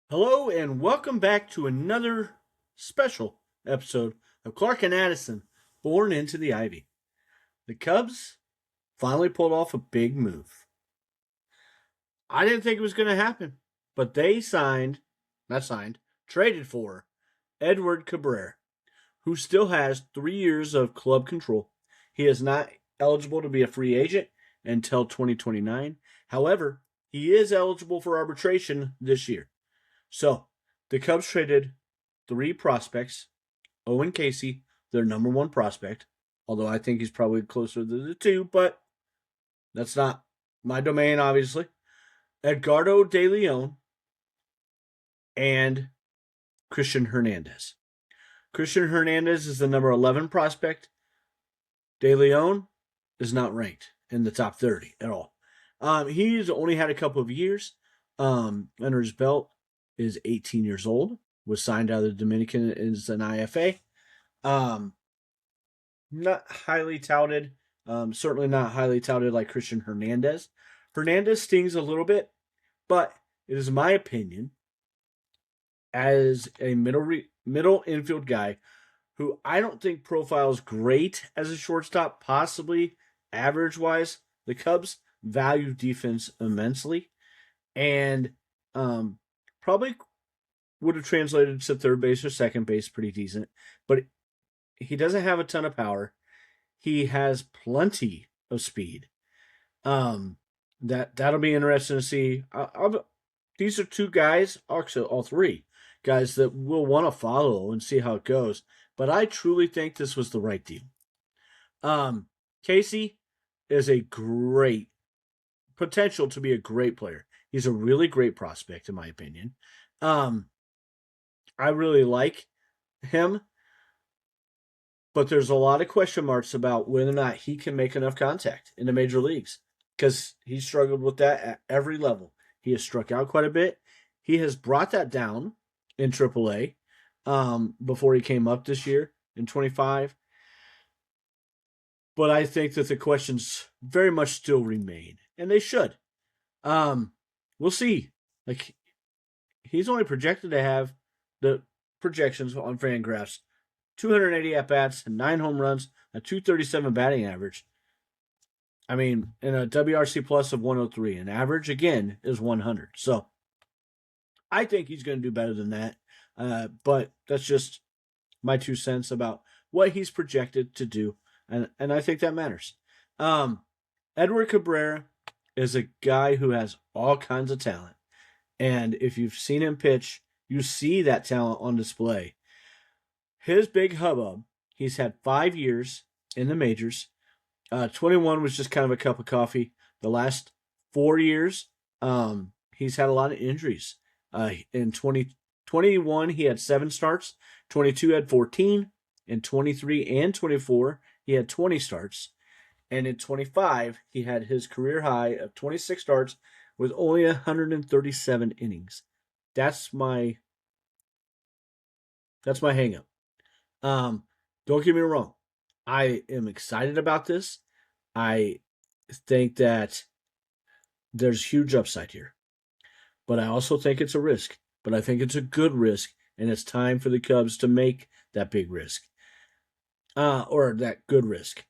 Hello and welcome back to another special episode of Clark and Addison, Born into the Ivy. The Cubs finally pulled off a big move. I didn't think it was going to happen, but they traded for Edward Cabrera, who still has 3 years of club control. He is not eligible to be a free agent until 2029. However, he is eligible for arbitration this year. So, the Cubs traded three prospects. Owen Casey, their number one prospect, although I think he's probably closer to the two, but that's not my domain, obviously. Edgardo De Leon and Christian Hernandez. Christian Hernandez is the number 11 prospect. De Leon is not ranked in the top 30 at all. He's only had a couple of years under his belt. Is 18 years old, was signed out of the Dominican as an IFA. Not highly touted, certainly not highly touted like Christian Hernandez. Hernandez stings a little bit, but it is my opinion as a middle infield guy who I don't think profiles great as a shortstop, possibly average-wise. The Cubs value defense immensely, and probably would have translated to third base or second base pretty decent, but he doesn't have a ton of power. He has plenty of speed. That'll be interesting to see. These are two guys, actually all three guys that we'll want to follow and see how it goes. But I truly think this was the right deal. Casey is a great potential to be a great player. He's a really great prospect, in my opinion. I really like him, but there's a lot of question marks about whether or not he can make enough contact in the major leagues because he struggled with that at every level. He has struck out quite a bit. He has brought that down in AAA before he came up this year in 25. But I think that the questions very much still remain, and they should. We'll see. Like, he's only projected to have the projections on Fangraphs 280 at-bats, 9 home runs, a 237 batting average. I mean, in a WRC plus of 103. An average, again, is 100. So, I think he's going to do better than that. But that's just my 2 cents about what he's projected to do. And I think that matters. Edward Cabrera is a guy who has all kinds of talent. And if you've seen him pitch, you see that talent on display. His big hubbub, he's had 5 years in the majors. 21 was just kind of a cup of coffee. The last 4 years, he's had a lot of injuries. In 2021, he had 7 starts. 22 had 14. In 23 and 24, he had 20 starts. And in 25, he had his career high of 26 starts with only 137 innings. That's my hang up. Don't get me wrong. I am excited about this. I think that there's huge upside here. But I also think it's a risk. But I think it's a good risk, and it's time for the Cubs to make that big risk. Or that good risk.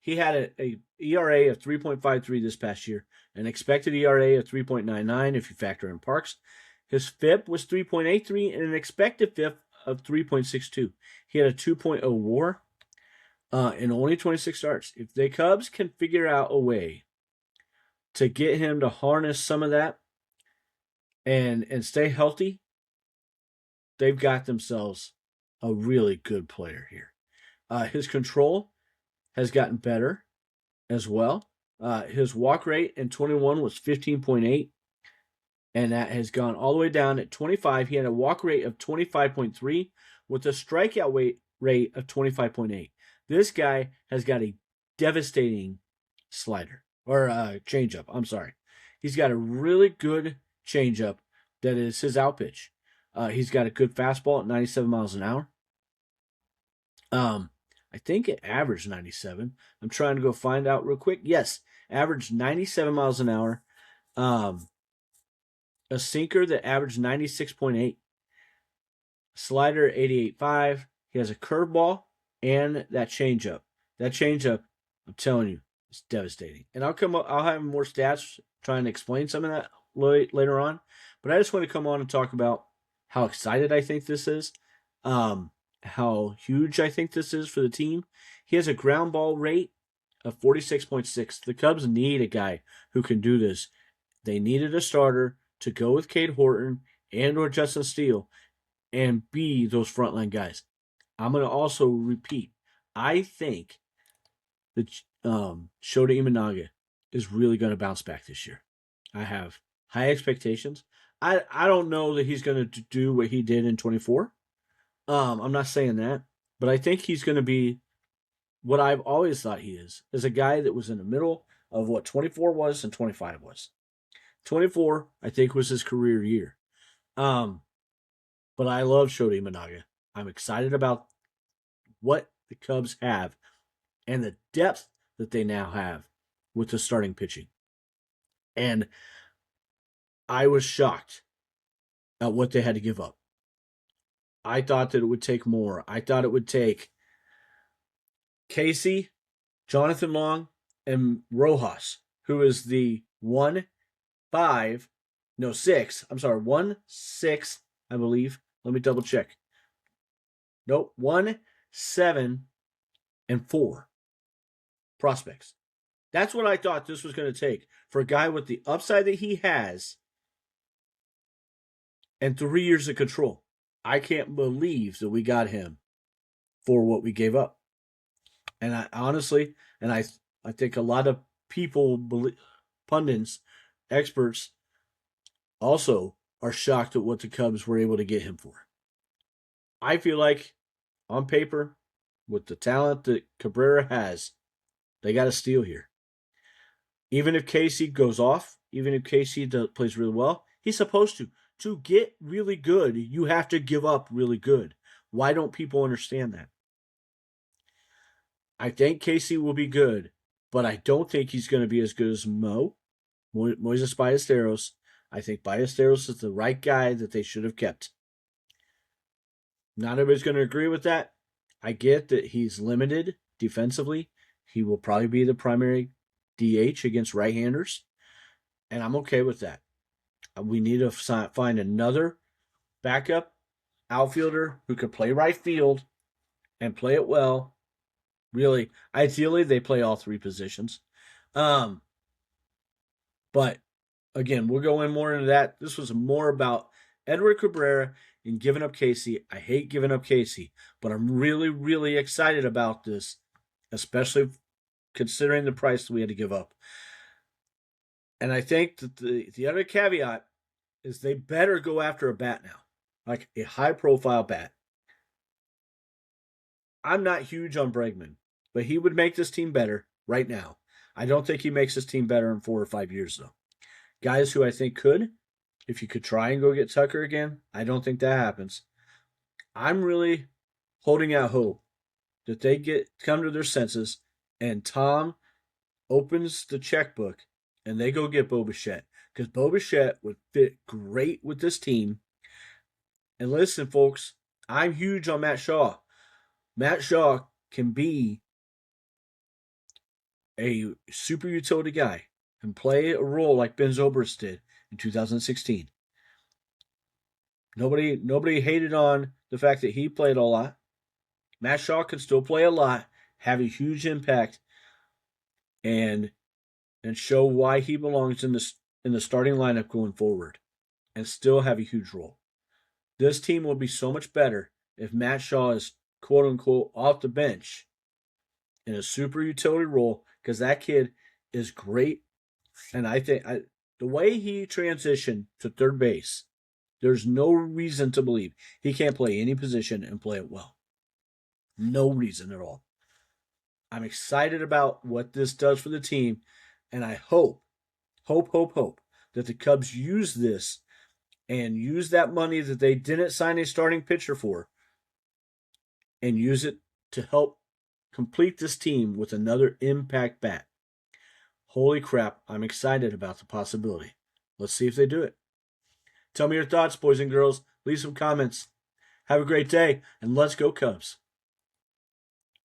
He had a ERA of 3.53 this past year, an expected ERA of 3.99 if you factor in Parks. His FIP was 3.83 and an expected FIP of 3.62. He had a 2.0 WAR in only 26 starts. If the Cubs can figure out a way to get him to harness some of that and stay healthy, they've got themselves a really good player here. His control has gotten better as well. His walk rate in 21 was 15.8, and that has gone all the way down at 25. He had a walk rate of 25.3 with a strikeout rate of 25.8. This guy has got a devastating slider, or changeup. I'm sorry. He's got a really good changeup that is his out pitch. He's got a good fastball at 97 miles an hour. I think it averaged 97. I'm trying to go find out real quick. Yes, averaged 97 miles an hour. a sinker that averaged 96.8, slider 88.5. He has a curveball and that changeup. That changeup, I'm telling you, is devastating. And I'll have more stats trying to explain some of that later on. But I just want to come on and talk about how excited I think this is, how huge I think this is for the team. He has a ground ball rate of 46.6. The Cubs need a guy who can do this. They needed a starter to go with Cade Horton and or Justin Steele and be those frontline guys. I'm going to also repeat, I think that Shota Imanaga is really going to bounce back this year. I have high expectations. I don't know that he's going to do what he did in 24. I'm not saying that, but I think he's going to be what I've always thought he is a guy that was in the middle of what 24 was and 25 was. 24, I think, was his career year. But I love Shota Imanaga. I'm excited about what the Cubs have and the depth that they now have with the starting pitching. And I was shocked at what they had to give up. I thought that it would take more. I thought it would take Casey, Jonathan Long, and Rojas, who is the 1-6, I believe. Let me double check. Nope, 1, 7, and 4 prospects. That's what I thought this was going to take for a guy with the upside that he has and 3 years of control. I can't believe that we got him for what we gave up. And I honestly, and I think a lot of people, pundits, experts, also are shocked at what the Cubs were able to get him for. I feel like, on paper, with the talent that Cabrera has, they got a steal here. Even if Casey goes off, even if Casey plays really well, he's supposed to. To get really good, you have to give up really good. Why don't people understand that? I think Casey will be good, but I don't think he's going to be as good as Moises Ballesteros. I think Ballesteros is the right guy that they should have kept. Not everybody's going to agree with that. I get that he's limited defensively. He will probably be the primary DH against right-handers, and I'm okay with that. We need to find another backup outfielder who can play right field and play it well. Really, ideally, they play all three positions. But, again, we'll go in more into that. This was more about Edward Cabrera and giving up Casey. I hate giving up Casey, but I'm really, really excited about this, especially considering the price that we had to give up. And I think that the other caveat is they better go after a bat now, like a high-profile bat. I'm not huge on Bregman, but he would make this team better right now. I don't think he makes this team better in 4 or 5 years, though. Guys who I think could, if you could try and go get Tucker again, I don't think that happens. I'm really holding out hope that they come to their senses and Tom opens the checkbook and they go get Bo Bichette, because Bo Bichette would fit great with this team. And listen, folks, I'm huge on Matt Shaw. Matt Shaw can be a super utility guy and play a role like Ben Zobrist did in 2016. Nobody hated on the fact that he played a lot. Matt Shaw can still play a lot, have a huge impact, and show why he belongs in the starting lineup going forward, and still have a huge role. This team will be so much better if Matt Shaw is quote unquote off the bench in a super utility role, because that kid is great. And I think the way he transitioned to third base, there's no reason to believe he can't play any position and play it well. No reason at all. I'm excited about what this does for the team, and I hope that the Cubs use this and use that money that they didn't sign a starting pitcher for and use it to help complete this team with another impact bat. Holy crap, I'm excited about the possibility. Let's see if they do it. Tell me your thoughts, boys and girls. Leave some comments. Have a great day, and let's go Cubs.